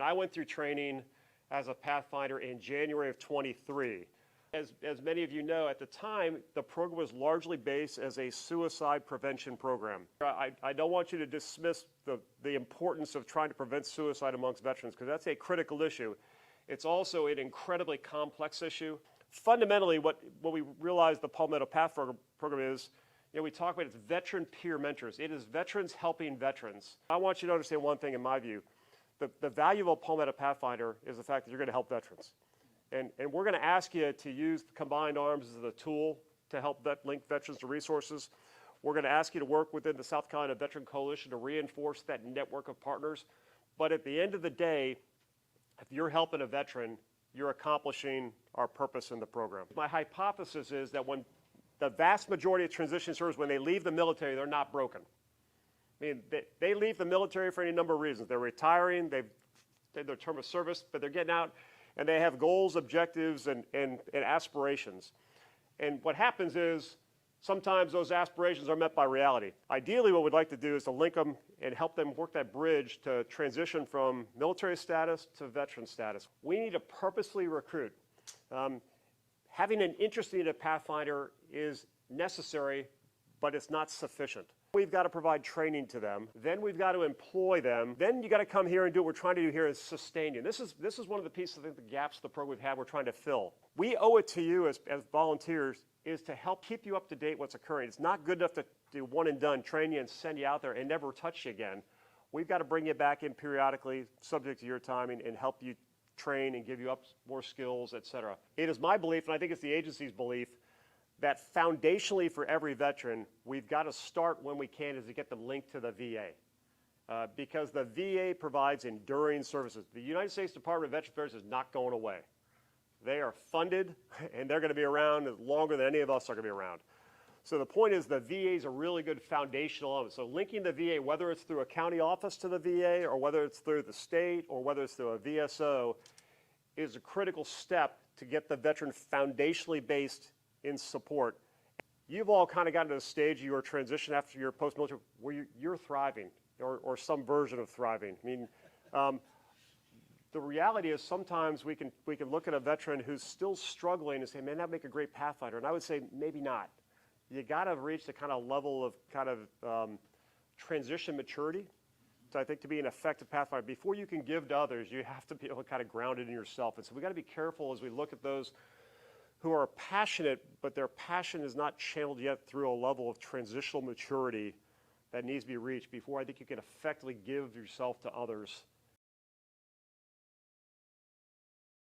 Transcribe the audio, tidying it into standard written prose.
I went through training as a Pathfinder in January of 23. As many of you know, at the time, the program was largely based as a suicide prevention program. I don't want you to dismiss the importance of trying to prevent suicide amongst veterans, because that's a critical issue. It's also an incredibly complex issue. Fundamentally, what we realize the Palmetto Pathfinder program is, we talk about it's veteran peer mentors. It is veterans helping veterans. I want you to understand one thing in my view. The value of a Palmetto Pathfinder is the fact that you're going to help veterans. And we're going to ask you to use the combined arms as a tool to help link veterans to resources. We're going to ask you to work within the South Carolina Veteran Coalition to reinforce that network of partners. But at the end of the day, if you're helping a veteran, you're accomplishing our purpose in the program. My hypothesis is that when the vast majority of transition service, when they leave the military, they're not broken. I mean, they leave the military for any number of reasons. They're retiring, they've did their term of service, but they're getting out, and they have goals, objectives, and aspirations. And what happens is sometimes those aspirations are met by reality. Ideally, what we'd like to do is to link them and help them work that bridge to transition from military status to veteran status. We need to purposely recruit. Having an interest in a Pathfinder is necessary, but it's not sufficient. We've got to provide training to them. Then we've got to employ them. Then you got to come here and do what we're trying to do here is sustain you. This is one of the pieces, I think, the gaps of the program we've had we're trying to fill. We owe it to you as volunteers is to help keep you up to date what's occurring. It's not good enough to do one and done, train you and send you out there and never touch you again. We've got to bring you back in periodically, subject to your timing, and help you train and give you up more skills, et cetera. It is my belief, and I think it's the agency's belief, that foundationally for every veteran, we've got to start when we can is to get them linked to the VA. Because the VA provides enduring services. The United States Department of Veterans Affairs is not going away. They are funded, and they're going to be around longer than any of us are going to be around. So the point is the VA is a really good foundational element. So linking the VA, whether it's through a county office to the VA, or whether it's through the state, or whether it's through a VSO, is a critical step to get the veteran foundationally based in support. You've all kind of gotten to the stage of your transition after your post-military where you're thriving, or some version of thriving. I mean, the reality is sometimes we can look at a veteran who's still struggling and say, man, that'd make a great Pathfinder. And I would say, maybe not. You got to reach the kind of level of transition maturity to, I think, to be an effective Pathfinder. Before you can give to others, you have to be able to kind of ground it in yourself. And so we got to be careful as we look at those who are passionate, but their passion is not channeled yet through a level of transitional maturity that needs to be reached before I think you can effectively give yourself to others